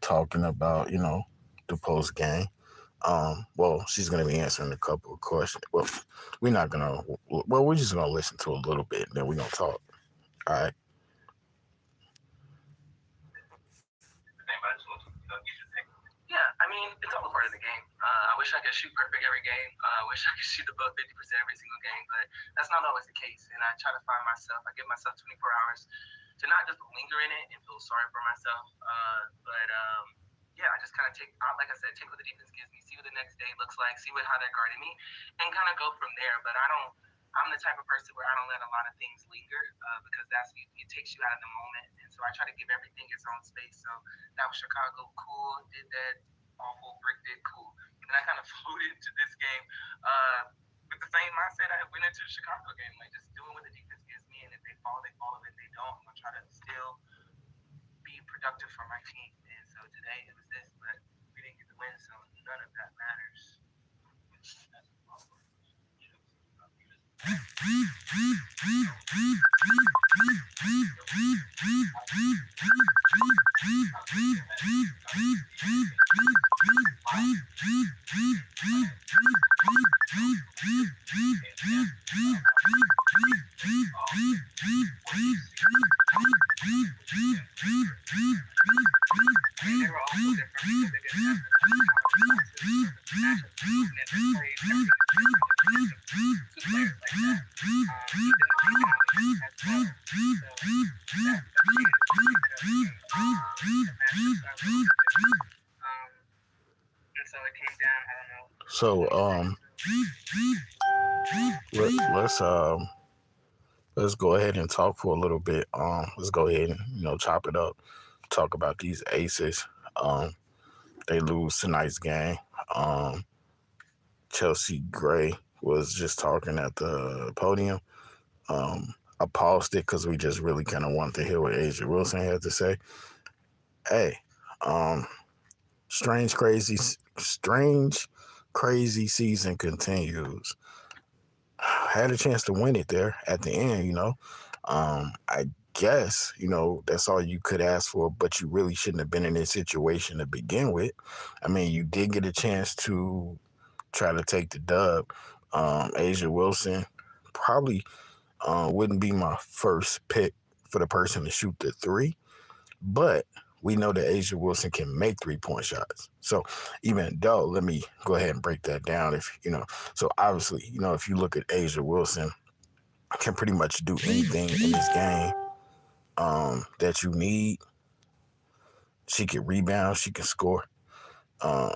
talking about, the post game. Well, she's gonna be answering a couple of questions. Well, we're not gonna. Well, we're just gonna listen to a little bit, and then we're gonna talk. All right. Yeah, I mean, it's all a part of the game. I wish I could shoot perfect every game. I wish I could shoot above 50% every single game, but that's not always the case. And I try to find myself. I give myself 24 hours to not just linger in it and feel sorry for myself, but yeah, I just kind of take, like I said, take what the defense gives me, see what the next day looks like, see how they're guarding me, and kind of go from there. But I don't. I'm the type of person where I don't let a lot of things linger because it takes you out of the moment, and so I try to give everything its own space. So that was Chicago, cool. Did that, awful. Brick did, cool. And I kind of floated into this game with the same mindset I went into the Chicago game, like just doing what the defense gives me, and if they fall, they fall. If they don't, I'm gonna try to still be productive for my team. And so today it was this, but we didn't get the win, so none of that matters. They were also different because they didn't have the responses or the matchups movement that played that we just missed in the midst of two players like that. Even the rebounding as well. So that played into it because the matchups are a little bit different. Um, and so it came down, I don't know, So 26 to let's let's go ahead and talk for a little bit. Let's go ahead and chop it up. Talk about these aces. Um, they lose tonight's game. Um, Chelsea Gray was just talking at the podium. I paused it because we just really kind of wanted to hear what Asia Wilson had to say. Hey, um, strange, crazy season continues. Had a chance to win it there at the end. I guess, that's all you could ask for, but you really shouldn't have been in this situation to begin with. I mean, you did get a chance to try to take the dub. Asia Wilson probably wouldn't be my first pick for the person to shoot the three, but we know that Asia Wilson can make 3-point shots. So even though, let me go ahead and break that down. So obviously, if you look at Asia Wilson, can pretty much do anything in this game that you need. She can rebound, she can score. Um,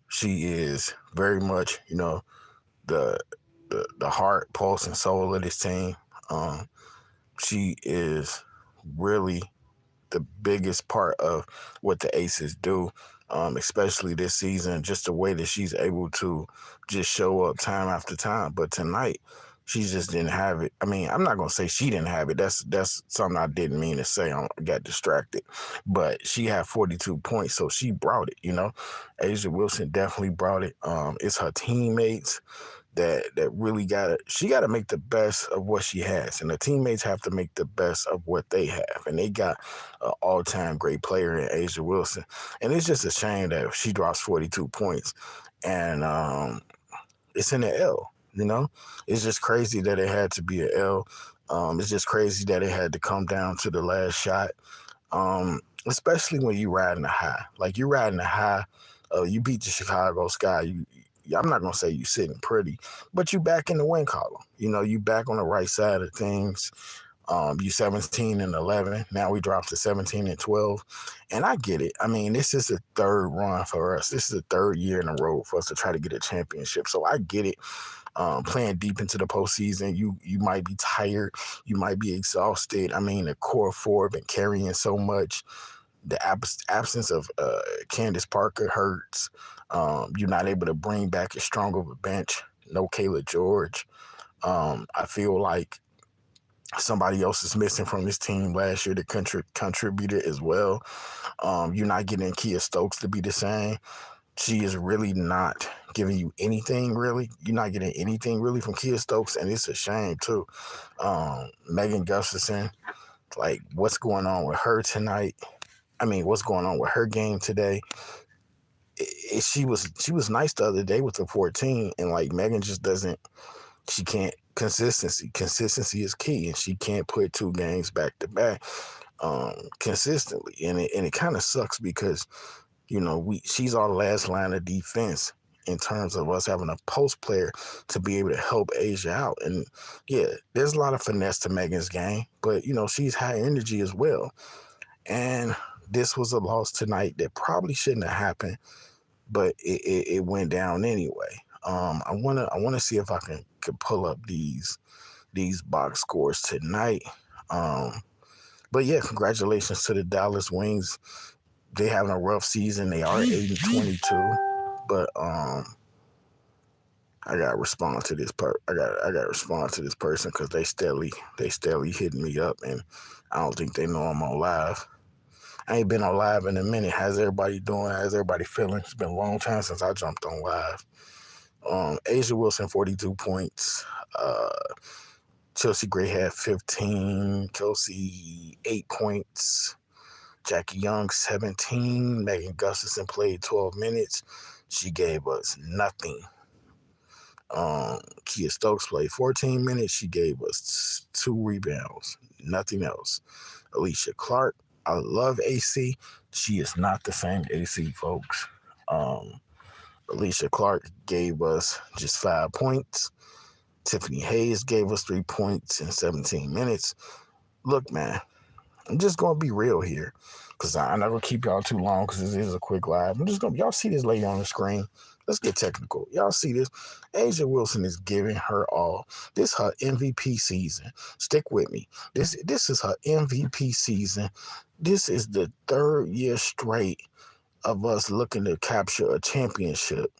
she is very much, the the heart, pulse, and soul of this team. Um, she is really the biggest part of what the Aces do, especially this season. Just the way that she's able to just show up time after time. But tonight, she just didn't have it. I mean, I'm not gonna say she didn't have it. That's something I didn't mean to say. I got distracted. But she had 42 points, so she brought it. Asia Wilson definitely brought it. It's her teammates that really she got to make the best of what she has, and the teammates have to make the best of what they have, and they got an all-time great player in Asia Wilson, and it's just a shame that she drops 42 points, and it's in the L. It's just crazy that it had to be an L. It's just crazy that it had to come down to the last shot, especially when you riding a high, like you riding a high. You beat the Chicago Sky. I'm not gonna say you sitting pretty, but you back in the win column. You back on the right side of things. You 17-11. Now we dropped to 17-12, and I get it. I mean, this is the third run for us. This is the third year in a row for us to try to get a championship. So I get it. Playing deep into the postseason, you might be tired, you might be exhausted. I mean, the core four been carrying so much. The absence of Candace Parker hurts. You're not able to bring back as strong of a bench. No Kayla George. I feel like somebody else is missing from this team last year that contributed as well. You're not getting Kia Stokes to be the same. She is really not giving you anything, really. You're not getting anything, really, from Kia Stokes, and it's a shame, too. Megan Gustafson, like, what's going on with her tonight? what's going on with her game today. She was nice the other day with the 14, and like Megan just doesn't. She can't consistency. Consistency is key, and she can't put 2 games back to back consistently, and it kind of sucks because she's our last line of defense in terms of us having a post player to be able to help Asia out. And yeah, there's a lot of finesse to Megan's game, but she's high energy as well. And this was a loss tonight that probably shouldn't have happened, but it went down anyway. I wanna see if I can pull up these box scores tonight. But yeah, congratulations to the Dallas Wings. They having a rough season. They are 8-22, but I gotta respond to this I gotta respond to this person because they steadily hitting me up, and I don't think they know I'm on live. I ain't been on live in a minute. How's everybody doing? How's everybody feeling? It's been a long time since I jumped on live. A'ja Wilson, 42 points. Chelsea Gray had 15. Kelsey, 8 points. Jackie Young, 17. Megan Gustafson played 12 minutes. She gave us nothing. Kia Stokes played 14 minutes. She gave us 2 rebounds. Nothing else. Alicia Clark, I love AC. She is not the same AC, folks. Alicia Clark gave us just 5 points. Tiffany Hayes gave us 3 points in 17 minutes. Look, man, I'm just going to be real here because I'm not going to keep y'all too long because this is a quick live. Y'all see this lady on the screen. Let's get technical. Y'all see this? A'ja Wilson is giving her all. This is her MVP season. Stick with me. This is her MVP season. This is the 3rd year straight of us looking to capture a championship.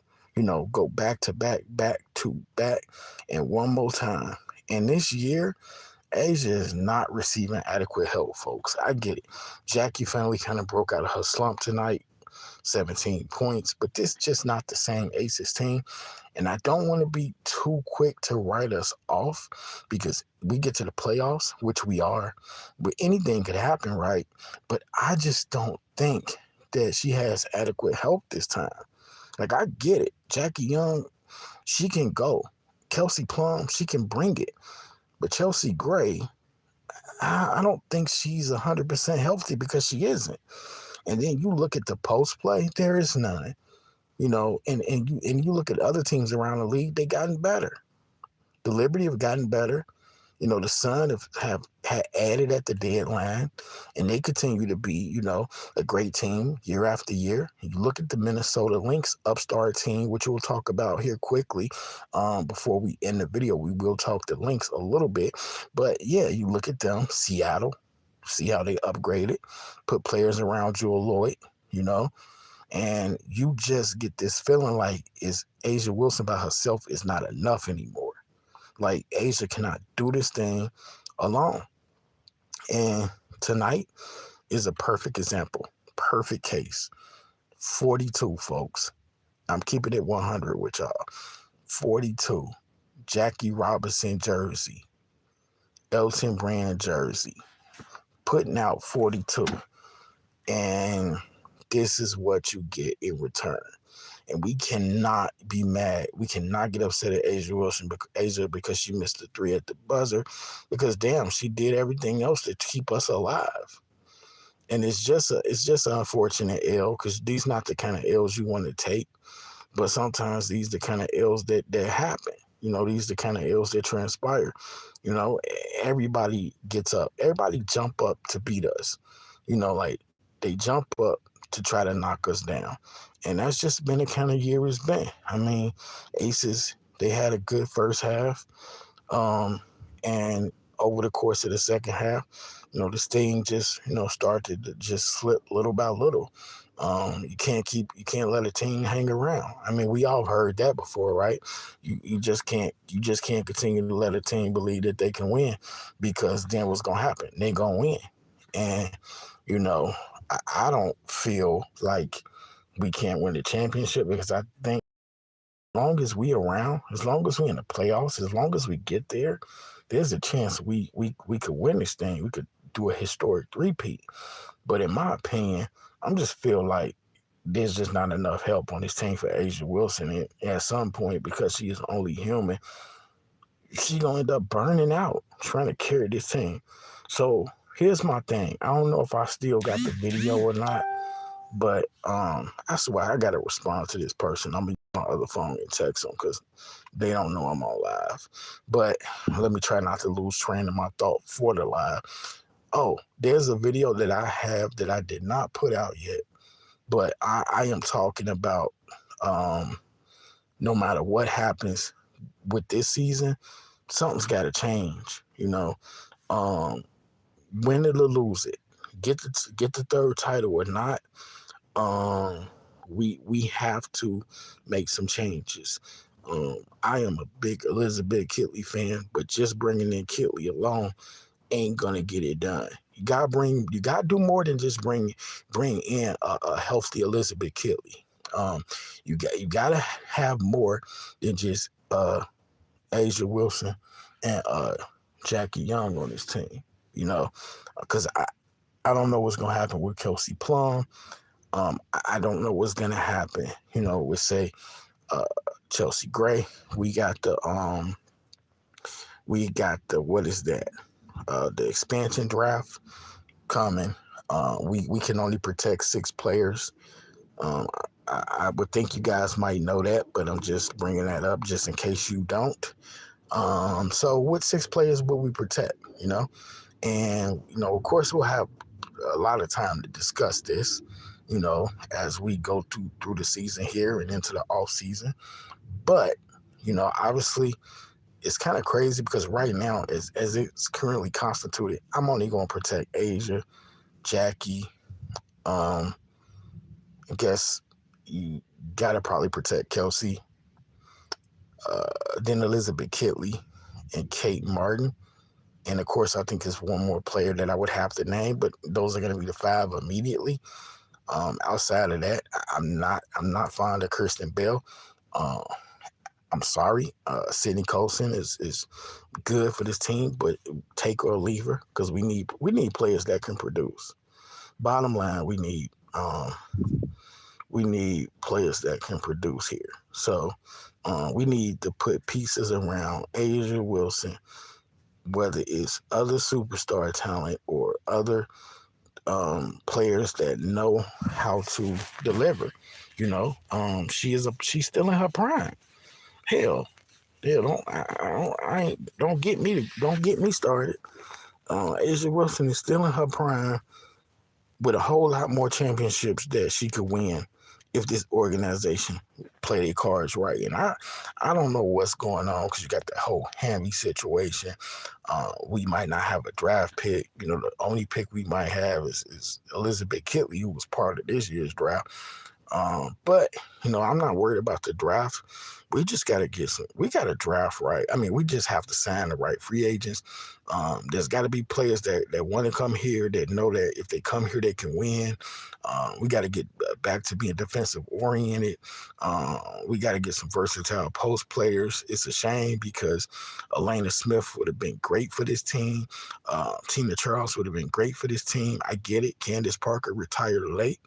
Go back to back, and one more time. And this year, A'ja is not receiving adequate help, folks. I get it. Jackie finally kind of broke out of her slump tonight. 17 points, but this is just not the same Aces team. And I don't want to be too quick to write us off because we get to the playoffs, which we are, but anything could happen, right? But I just don't think that she has adequate help this time. Like, I get it. Jackie Young, she can go. Kelsey Plum, she can bring it. But Chelsea Gray, I don't think she's 100% healthy because she isn't. And then you look at the post play, there is none. And you look at other teams around the league, they gotten better. The Liberty have gotten better. The Sun have added at the deadline, and they continue to be, a great team year after year. You look at the Minnesota Lynx upstart team, which we'll talk about here quickly. Before we end the video, we will talk the Lynx a little bit. But yeah, you look at them, Seattle, see how they upgraded, put players around Jewel Lloyd, and you just get this feeling like is A'ja Wilson by herself is not enough anymore. Like, A'ja cannot do this thing alone. And tonight is a perfect example, perfect case. 42, folks. I'm keeping it 100 with y'all. 42. Jackie Robinson jersey. Elton Brand jersey. Putting out 42. And this is what you get in return. And we cannot be mad. We cannot get upset at A'ja Wilson, because she missed the 3 at the buzzer. Because damn, she did everything else to keep us alive. And it's just an unfortunate L, because these not the kind of L's you want to take. But sometimes these the kind of L's that happen. These the kind of L's that transpire. Everybody gets up. Everybody jump up to beat us. Like, they jump up to try to knock us down. And that's just been the kind of year it's been. Aces, they had a good first half. And over the course of the second half, this thing just, started to just slip little by little. You can't let a team hang around. We all heard that before, right? You just can't continue to let a team believe that they can win, because then what's going to happen? They're going to win. And, I don't feel like we can't win the championship, because I think as long as we around, as long as we in the playoffs, as long as we get there, there's a chance we could win this thing. We could do a historic 3-peat. But in my opinion, I'm just feel like there's just not enough help on this team for Asia Wilson. And at some point, because she is only human, she gonna end up burning out trying to carry this team. So here's my thing. I don't know if I still got the video or not, but I swear I gotta respond to this person. I'm gonna use my other phone and text them because they don't know I'm on live. But let me try not to lose train of my thought for the live. Oh, there's a video that I have that I did not put out yet, but I am talking about no matter what happens with this season, something's got to change. Um, win it or lose it, get the third title or not. Um, we have to make some changes. I am a big Elizabeth Kitley fan, but just bringing in Kitley alone ain't gonna get it done. You gotta do more than just bring in a healthy Elizabeth Kitley. You gotta have more than just Asia Wilson and Jackie Young on this team. Because I don't know what's gonna happen with Kelsey Plum. I don't know what's gonna happen. With say uh, Chelsea Gray. We got the what is that? The expansion draft coming. We can only protect 6 players. Um, I would think you guys might know that, but I'm just bringing that up just in case you don't. So what 6 players will we protect? And of course, we'll have a lot of time to discuss this. As we go through the season here and into the off season. But obviously, it's kind of crazy because right now, as it's currently constituted, I'm only going to protect Asia, Jackie. I guess you gotta probably protect Kelsey, then Elizabeth Kitley and Kate Martin. And of course, I think there's one more player that I would have to name, but those are going to be the 5 immediately. Outside of that, I'm not fond of Kirsten Bell. Uh, I'm sorry. Sydney Colson is good for this team, but take her or leave her because we need players that can produce. Bottom line, we need players that can produce here. So we need to put pieces around Asia Wilson, whether it's other superstar talent or other players that know how to deliver. She's still in her prime. Hell, don't get me started. Asia Wilson is still in her prime with a whole lot more championships that she could win if this organization play their cards right. And I don't know what's going on because you got the whole Hammy situation. We might not have a draft pick. The only pick we might have is Elizabeth Kitley, who was part of this year's draft. But I'm not worried about the draft. We just got to we got to draft right. I mean, we just have to sign the right free agents. There's got to be players that want to come here, that know that if they come here, they can win. We got to get back to being defensive oriented. We got to get some versatile post players. It's a shame because Elena Smith would have been great for this team. Tina Charles would have been great for this team. I get it. Candace Parker retired late.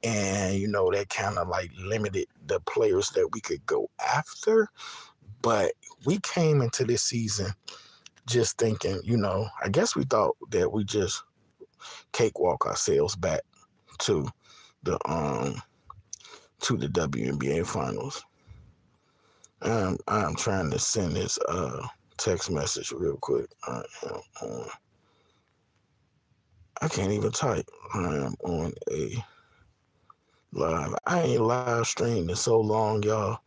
And, that kind of like limited the players that we could go after. But we came into this season just thinking, I guess we thought that we just cakewalk ourselves back to the WNBA finals. I'm trying to send this text message real quick. I can't even type. I am on a live. I ain't live streamed in so long, y'all.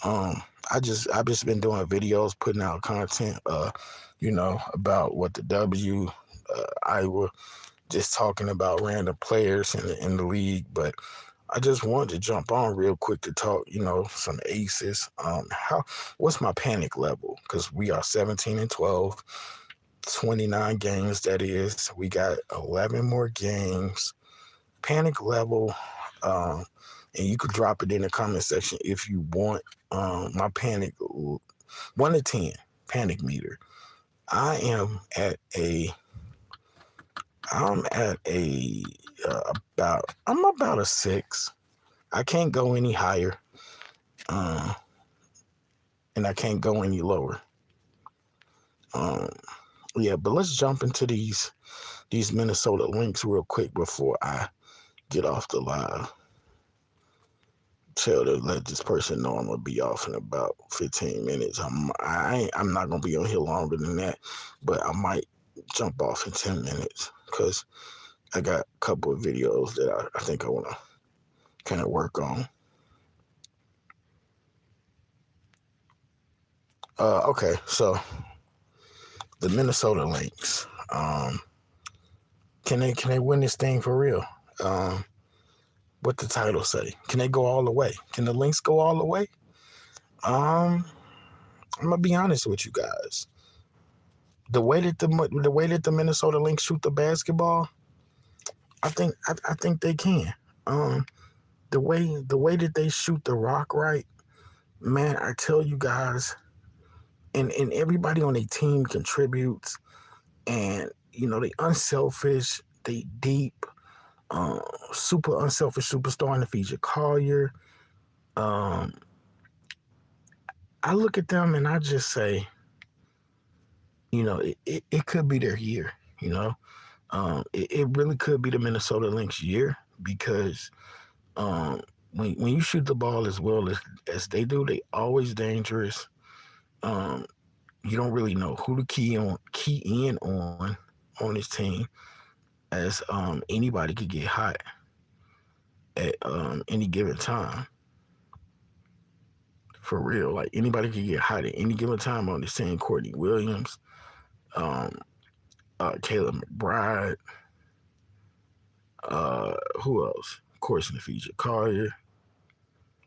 I've just been doing videos, putting out content, about what the Iowa, just talking about random players in the league. But I just wanted to jump on real quick to talk, some aces. What's my panic level? Because we are 17-12, 29 games. That is, we got 11 more games. Panic level. And you could drop it in the comment section if you want. My panic 1 to 10 panic meter. I am at a I'm at I'm about a 6. I can't go any higher, um, and I can't go any lower. Um, yeah, but let's jump into these Minnesota Lynx real quick before I get off the live. Let this person know I'm gonna be off in about 15 minutes. I'm not gonna be on here longer than that, but I might jump off in 10 minutes because I got a couple of videos that I think I wanna kind of work on. Okay, so the Minnesota Lynx. Can they win this thing for real? Um, what the title say? Can they go all the way? Can the Lynx go all the way? Um, I'm gonna be honest with you guys. The way that the Minnesota Lynx shoot the basketball, I think they can. Um, the way that they shoot the rock right, man, I tell you guys, and everybody on their team contributes, and they unselfish, they deep, uh, super unselfish superstar in the Fiji Collier. Um, I look at them and I just say, it could be their year. You know, it really could be the Minnesota Lynx year because um, when you shoot the ball as well as they do, they always dangerous. Um, you don't really know who to key in on this team, as anybody could get hot at any given time. For real, like anybody could get hot at any given time on this team. Courtney Williams, um, Caleb McBride, who else? Of course, Nafija Collier.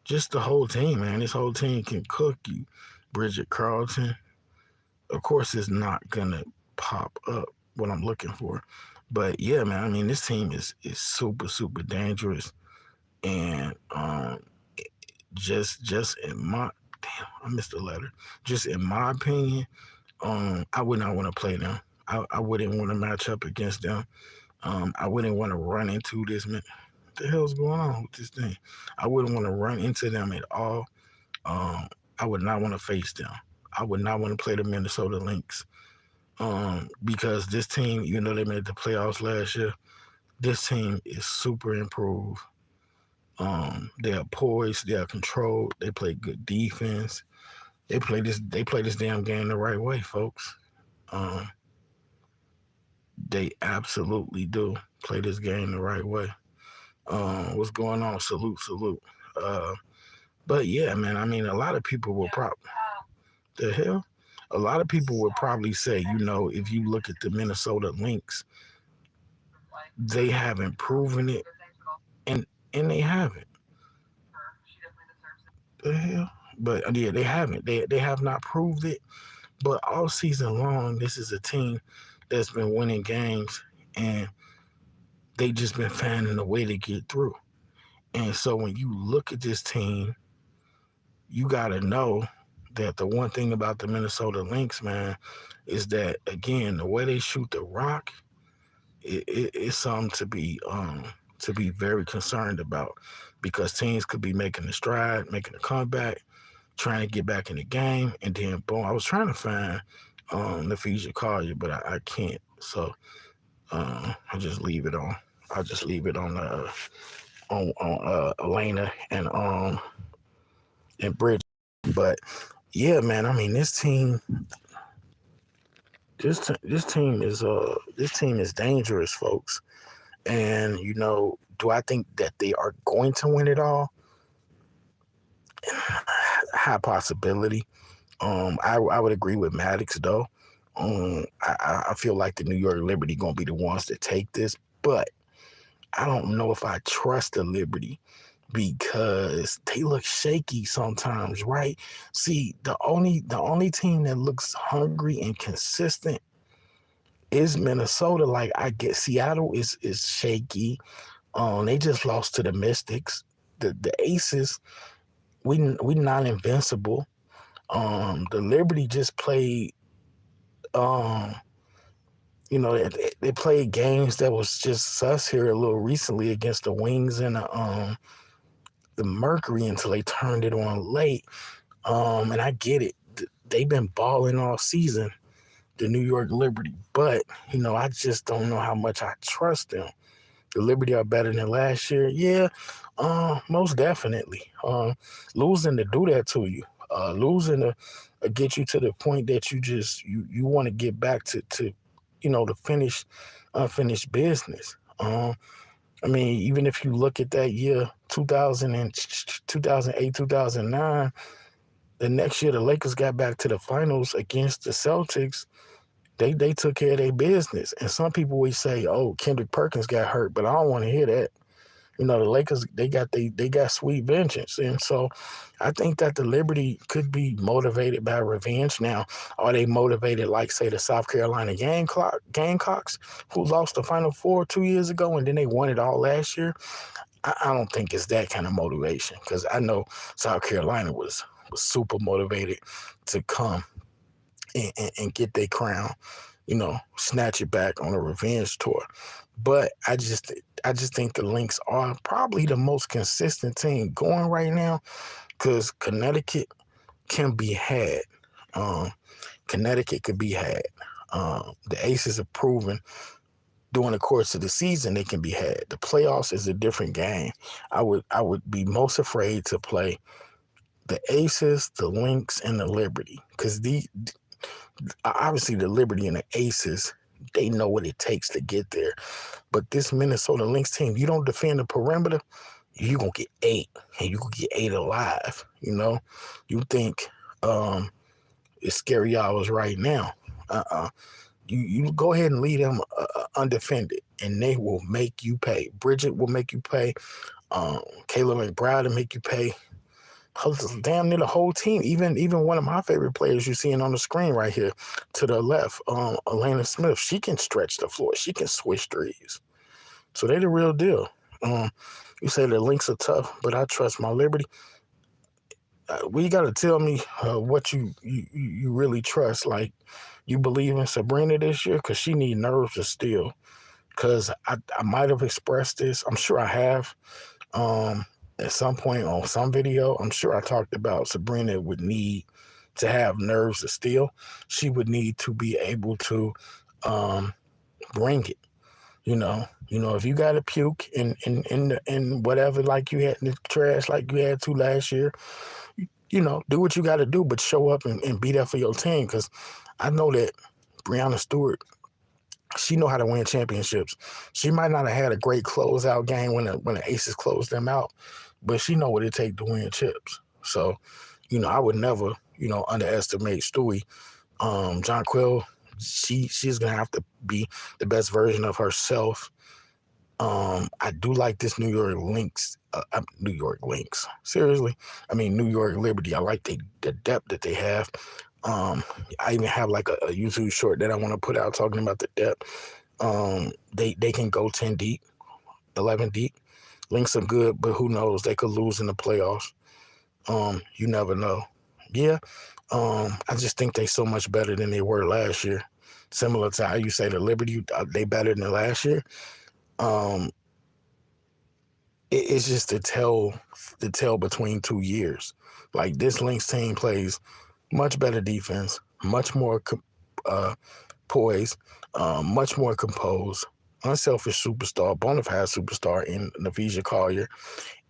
Just the whole team, man. This whole team can cook you. Bridget Carlton. Of course, it's not gonna pop up what I'm looking for, but yeah, man. I mean, this team is super super dangerous, and just in my damn, I missed a letter. Just in my opinion, I would not want to play them. I wouldn't want to match up against them. I wouldn't want to run into this man. What the hell's going on with this thing? I wouldn't want to run into them at all. Um, I would not want to face them. I would not want to play the Minnesota Lynx. Because this team, even though they made the playoffs last year, this team is super improved. They are poised, they are controlled, they play good defense. They play this damn game the right way, folks. Um, they absolutely do play this game the right way. What's going on? Salute, salute. Uh, but yeah, man. I mean, a lot of people will probably the hell. A lot of people would probably say, if you look at the Minnesota Lynx, they haven't proven it, and they haven't. The hell. But yeah, they haven't. They have not proved it. But all season long, this is a team that's been winning games, and they just been finding a way to get through. And so when you look at this team, you got to know that the one thing about the Minnesota Lynx, man, is that again the way they shoot the rock, it's something to be very concerned about because teams could be making a stride, making a comeback, trying to get back in the game, and then boom. I was trying to find Nafisa Collier, but I can't. So I just leave it on. I'll just leave it on Elena and Bridge. But yeah, man. I mean, this team is dangerous, folks. And do I think that they are going to win it all? High possibility. I would agree with Maddox though. I feel like the New York Liberty gonna be the ones to take this, but I don't know if I trust the Liberty because they look shaky sometimes, right? See, the only team that looks hungry and consistent is Minnesota. Like I get Seattle is shaky. They just lost to the Mystics. The Aces, we not invincible. The Liberty just played um They played games that was just sus here a little recently against the Wings and the Mercury until they turned it on late. And I get it. They've been balling all season, the New York Liberty, but I just don't know how much I trust them. The Liberty are better than last year. Yeah, most definitely. Losing to do that to you, losing to get you to the point that you want to get back to the unfinished business. I mean, even if you look at that year, 2008, 2009, the next year the Lakers got back to the finals against the Celtics. They took care of their business. And some people always say, "Oh, Kendrick Perkins got hurt," but I don't want to hear that. The Lakers they got sweet vengeance, and so I think that the Liberty could be motivated by revenge. Now, are they motivated like say the South Carolina Gamecocks, who lost the Final Four 2 years ago and then they won it all last year? I don't think it's that kind of motivation because I know South Carolina was super motivated to come and get their crown, snatch it back on a revenge tour. But I just think the Lynx are probably the most consistent team going right now because Connecticut can be had. Connecticut could be had. The Aces have proven during the course of the season they can be had. The playoffs is a different game. I would be most afraid to play the Aces, the Lynx, and the Liberty because obviously the Liberty and the Aces, they know what it takes to get there. But this Minnesota Lynx team, you don't defend the perimeter, you gonna get 8, and you gonna get 8 alive. You think it's scary hours right now. You go ahead and leave them undefended, and they will make you pay. Bridget will make you pay. Kayla McBride will make you pay. Damn near the whole team. Even one of my favorite players you're seeing on the screen right here to the left, Elena Smith. She can stretch the floor. She can switch threes. So they the real deal. You say the Lynx are tough, but I trust my Liberty. You got to tell me what you really trust. Like, you believe in Sabrina this year? Because she need nerves of steel. Because I might have expressed this. I'm sure I have. At some point on some video, I'm sure I talked about Sabrina would need to have nerves of steel. She would need to be able to bring it. If you got to puke in whatever like you had in the trash like you had to last year, do what you got to do, but show up and be there for your team. Because I know that Breanna Stewart, she know how to win championships. She might not have had a great closeout game when the Aces closed them out, but she know what it takes to win chips. So, I would never, underestimate Stewie. Jonquel, she's gonna have to be the best version of herself. I do like this New York Lynx. New York Lynx. Seriously, I mean New York Liberty. I like the depth that they have. I even have like a YouTube short that I want to put out talking about the depth. They can go 10 deep, 11 deep. Lynx are good, but who knows? They could lose in the playoffs. You never know. Yeah. I just think they so much better than they were last year. Similar to how you say the Liberty, they better than last year. It's just the tell between 2 years. Like, this Lynx team plays much better defense, much more poised, much more composed, unselfish superstar, bona fide superstar in Napheesa Collier.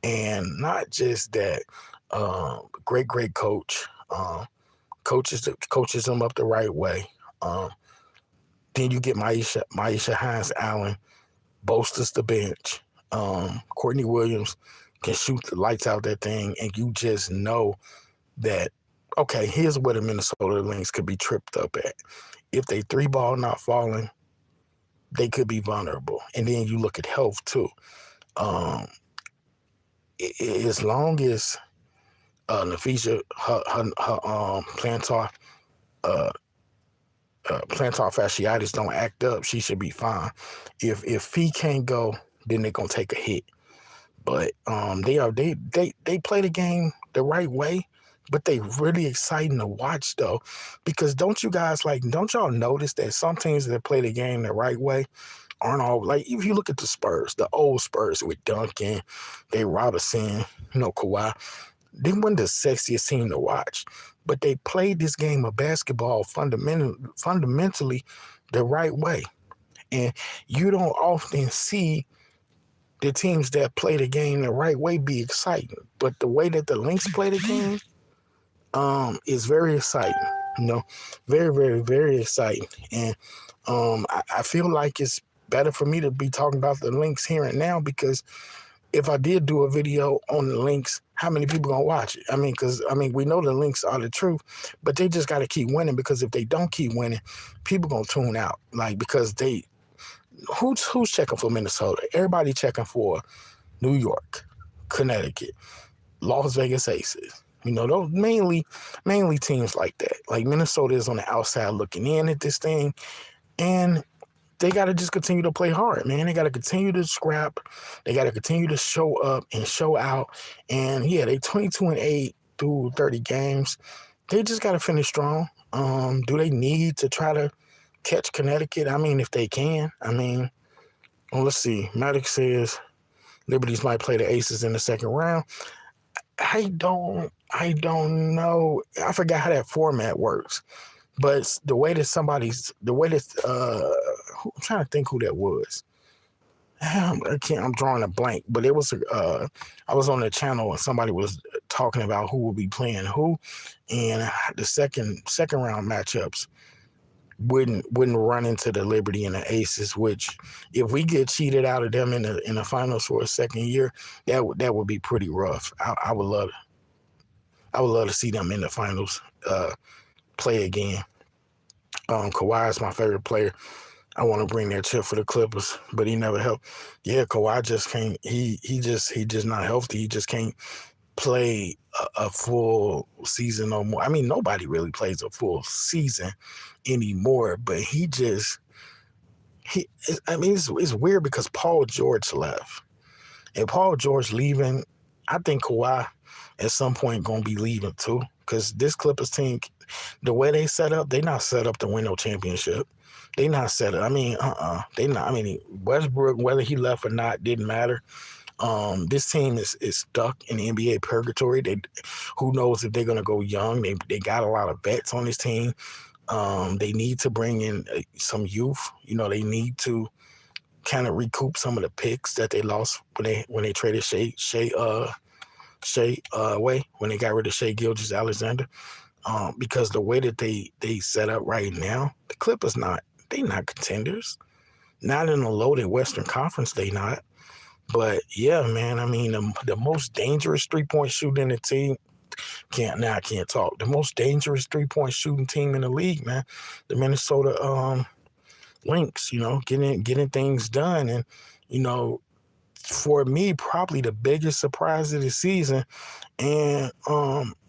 And not just that, great coach, coaches them up the right way. Then you get Maisha Hines-Allen, bolsters the bench. Courtney Williams can shoot the lights out that thing, and you just know that, okay, here's where the Minnesota Lynx could be tripped up at. If they 3-ball not falling, they could be vulnerable. And then you look at health too. As long as Napheesa, her plantar fasciitis don't act up, she should be fine. If Fee can't go, then they're gonna take a hit. But they play the game the right way. but they really exciting to watch though, because don't y'all notice that some teams that play the game the right way aren't all like, if you look at the Spurs, the old Spurs with Duncan, Robinson, Kawhi, they weren't the sexiest team to watch, but they played this game of basketball fundamentally the right way. And you don't often see the teams that play the game the right way be exciting. But the way that the Lynx play the game, is very exciting. Very, very, very exciting. And I feel like it's better for me to be talking about the Lynx here and now, because if I did do a video on the Lynx, how many people gonna watch it? Because we know the Lynx are the truth, but they just got to keep winning, because if they don't keep winning, people gonna tune out. Like, because who's checking for Minnesota? Everybody checking for New York, Connecticut, Las Vegas Aces. Those mainly teams like that. Like, Minnesota is on the outside looking in at this thing, and they got to just continue to play hard, man. They got to continue to scrap. They got to continue to show up and show out. And yeah, they 22-8 through 30 games. They just got to finish strong. Do they need to try to catch Connecticut? If they can. Well, let's see. Maddox says Liberties might play the Aces in the second round. I don't know. I forgot how that format works. But the way that I'm trying to think who that was. I'm drawing a blank, but it was, I was on the channel and somebody was talking about who will be playing who, and the second round matchups wouldn't run into the Liberty and the Aces, which if we get cheated out of them in the finals for a second year, that would be pretty rough. I would love to see them in the finals, play again. Kawhi is my favorite player. I want to bring that chip for the Clippers, but he never helped. Yeah, Kawhi just can't. He just not healthy. He just can't play a full season no more. Nobody really plays a full season anymore, but it's weird because Paul George left, and Paul George leaving, I think Kawhi at some point gonna be leaving too, because this Clippers team, the way they set up, they not set up to win no championship. They not set up. They not. Westbrook, whether he left or not, didn't matter. This team is stuck in the NBA purgatory. Who knows if they're gonna go young? They got a lot of vets on this team. They need to bring in some youth. They need to kind of recoup some of the picks that they lost when they traded Shea away, when they got rid of Shea Gilgeous-Alexander. Because the way that they set up right now, the Clippers they not contenders. Not in a loaded Western Conference, they not. But yeah, man, the most dangerous 3-point shooting the team, I can't talk. The most dangerous 3-point shooting team in the league, man, the Minnesota Lynx, getting things done. And, for me, probably the biggest surprise of the season. And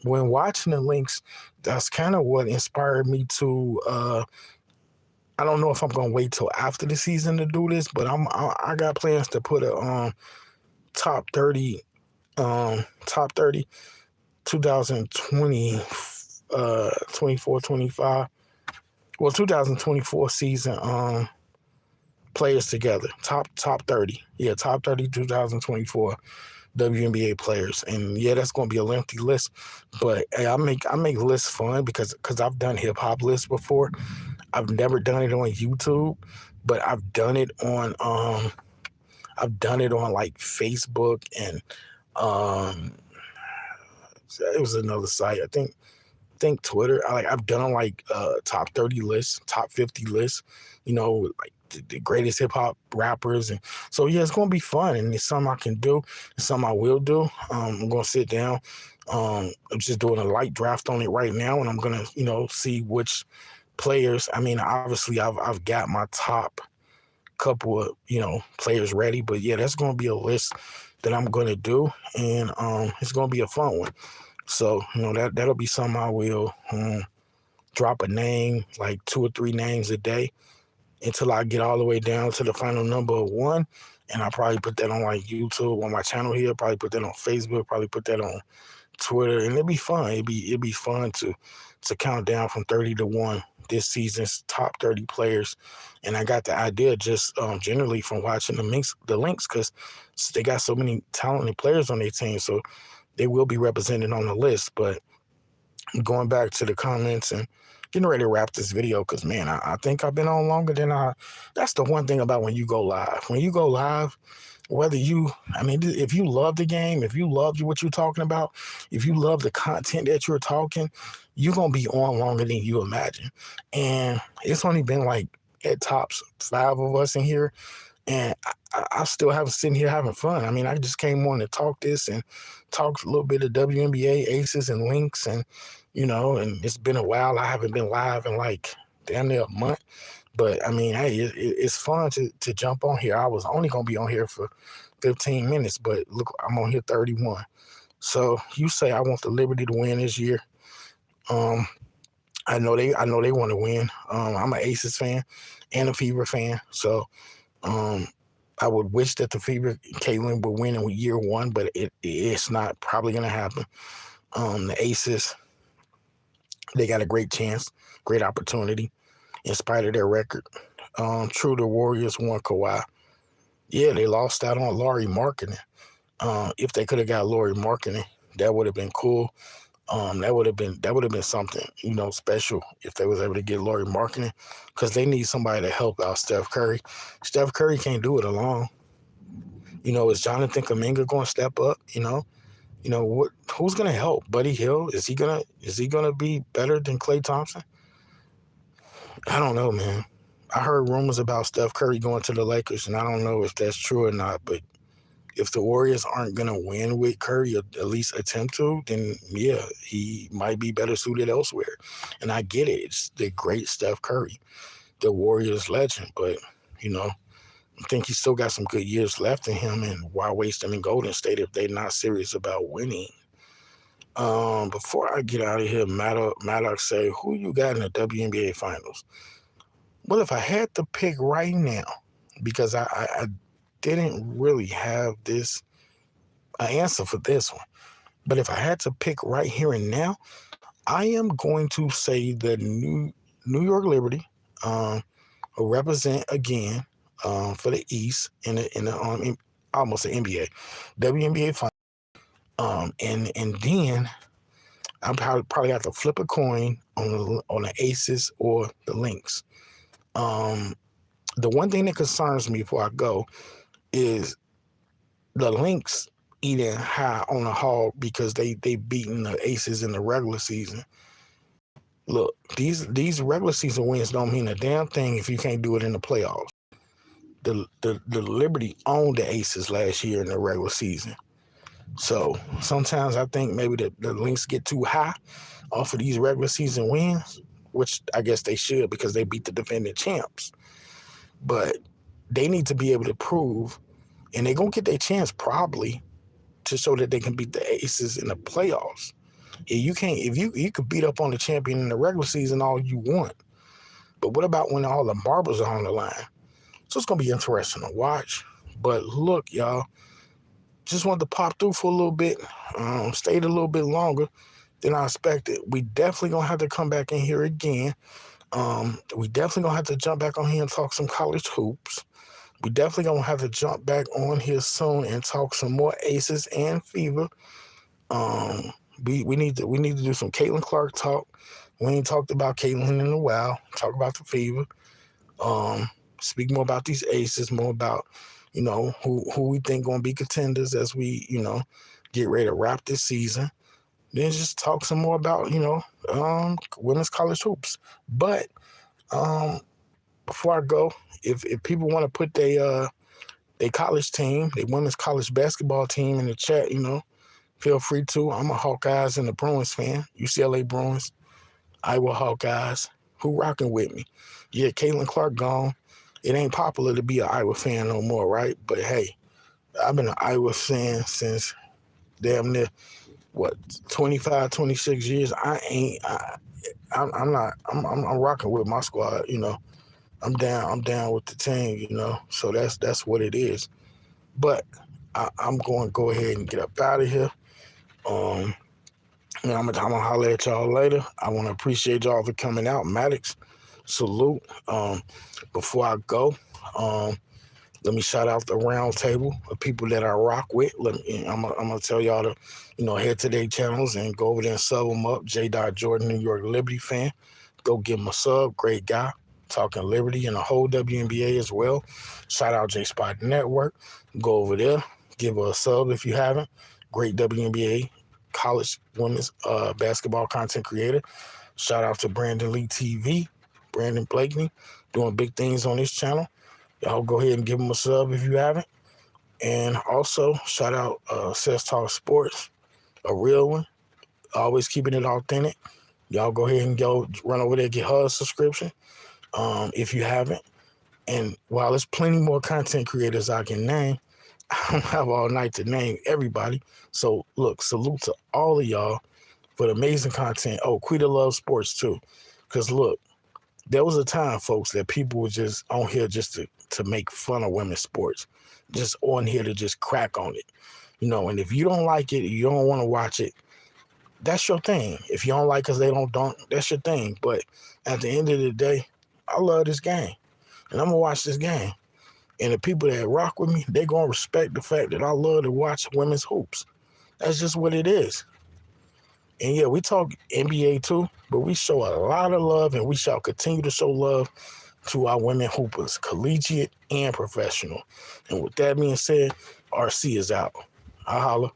when watching the Lynx, that's kind of what inspired me to I don't know if I'm gonna wait till after the season to do this, but I got plans to put a top 30 2020 24 25 well 2024 season players together, top 30, top 30 2024 WNBA players. And yeah, that's going to be a lengthy list, but hey, I make lists fun because I've done hip hop lists before. I've never done it on YouTube, but I've done it on like Facebook, and it was another site, I think Twitter. I've done like top 30 lists, top 50 lists, like the greatest hip hop rappers. And so yeah, it's gonna be fun, and it's something I can do. It's something I will do. I'm gonna sit down. I'm just doing a light draft on it right now, and I'm gonna see which players. Obviously I've got my top couple of players ready, but yeah, that's gonna be a list that I'm gonna do, and it's gonna be a fun one. So that'll be something I will drop a name, like 2 or 3 names a day, until I get all the way down to the final number of 1. and I probably put that on like YouTube on my channel here. Probably put that on Facebook. Probably put that on Twitter, and it'd be fun. It'd be fun to count down from 30 to 1 this season's top 30 players. And I got the idea just generally from watching the links because they got so many talented players on their team, so they will be represented on the list. But going back to the comments and getting ready to wrap this video because man, I think I've been on longer than I. That's the one thing about when you go live. When you go live, whether you, I mean, if you love the game, if you love what you're talking about, if you love the content that you're talking, you're going to be on longer than you imagine. And it's only been like at tops 5 of us in here. And I still have sitting here having fun. I mean, I just came on to talk this and talk a little bit of WNBA aces and links and, and it's been a while. I haven't been live in like damn near a month. But I mean, hey, it's fun to jump on here. I was only gonna be on here for 15 minutes, but look, I'm on here 31. So you say I want the Liberty to win this year. I know they want to win. I'm an Aces fan and a Fever fan, so I would wish that the Fever Caitlin would win in year 1, but it's not probably gonna happen. The Aces, they got a great chance, great opportunity, in spite of their record. True, the Warriors won Kawhi. Yeah, they lost out on Lauri Markkanen. If they could have got Lauri Markkanen, that would have been cool. That would have been something, special if they was able to get Lauri Markkanen, because they need somebody to help out Steph Curry. Steph Curry can't do it alone. Is Jonathan Kuminga going to step up? What? Who's going to help? Buddy Hield? Is he gonna be better than Klay Thompson? I don't know, man. I heard rumors about Steph Curry going to the Lakers, and I don't know if that's true or not, but if the Warriors aren't going to win with Curry, or at least attempt to, then yeah, he might be better suited elsewhere. And I get it. It's the great Steph Curry, the Warriors legend, but, I think he's still got some good years left in him, and why waste them in Golden State if they're not serious about winning? Before I get out of here, Maddox say, who you got in the WNBA Finals? Well, if I had to pick right now, because I didn't really have an answer for this one, but if I had to pick right here and now, I am going to say the New York Liberty will represent again for the East in the almost the NBA, WNBA Finals, and then I probably have to flip a coin on the Aces or the Lynx. The one thing that concerns me before I go is the Lynx eating high on the hog because they beaten the Aces in the regular season. Look, these regular season wins don't mean a damn thing if you can't do it in the playoffs. The Liberty owned the Aces last year in the regular season. So sometimes I think maybe the Lynx get too high off of these regular season wins, which I guess they should because they beat the defending champs. But they need to be able to prove, and they're going to get their chance probably to show that they can beat the Aces in the playoffs. If you could beat up on the champion in the regular season all you want, but what about when all the marbles are on the line? So it's going to be interesting to watch. But look, y'all, just wanted to pop through for a little bit, stayed a little bit longer than I expected. We definitely going to have to come back in here again. We definitely going to have to jump back on here and talk some college hoops. We definitely going to have to jump back on here soon and talk some more Aces and Fever. We need to do some Caitlin Clark talk. We ain't talked about Caitlin in a while. Talk about the Fever. Speak more about these Aces, more about, who we think going to be contenders as we, get ready to wrap this season. Then just talk some more about, women's college hoops. But before I go, if people want to put their college team, their women's college basketball team in the chat, feel free to. I'm a Hawkeyes and a Bruins fan. UCLA Bruins, Iowa Hawkeyes. Who rocking with me? Yeah, Caitlin Clark gone. It ain't popular to be an Iowa fan no more, right? But hey, I've been an Iowa fan since damn near 25, 26 years. I'm rocking with my squad, I'm down with the team, so that's what it is. But I'm going to go ahead and get up out of here. And I'm gonna holler at y'all later. I want to appreciate y'all for coming out. Maddox, salute. Before I go, let me shout out the round table of people that I rock with. I'm gonna tell y'all to, head to their channels and go over there and sub them up. J. Jordan, New York Liberty fan. Go give him a sub. Great guy. Talking Liberty and the whole WNBA as well. Shout out J Spot Network. Go over there. Give her a sub if you haven't. Great WNBA college women's basketball content creator. Shout out to Brandon Lee TV. Brandon Blakeney doing big things on his channel. Y'all go ahead and give him a sub if you haven't. And also, shout out Cess Talk Sports, a real one. Always keeping it authentic. Y'all go ahead and go run over there, get her a subscription if you haven't. And while there's plenty more content creators I can name, I don't have all night to name everybody. So, look, salute to all of y'all for the amazing content. Oh, Quita loves sports too. Because, look, there was a time, folks, that people were just on here just to make fun of women's sports, just on here to just crack on it, and if you don't like it, you don't want to watch it, that's your thing. If you don't like because they don't dunk, that's your thing. But at the end of the day, I love this game, and I'm going to watch this game. And the people that rock with me, they're going to respect the fact that I love to watch women's hoops. That's just what it is. And yeah, we talk NBA too, but we show a lot of love, and we shall continue to show love to our women hoopers, collegiate and professional. And with that being said, RC is out. I holla.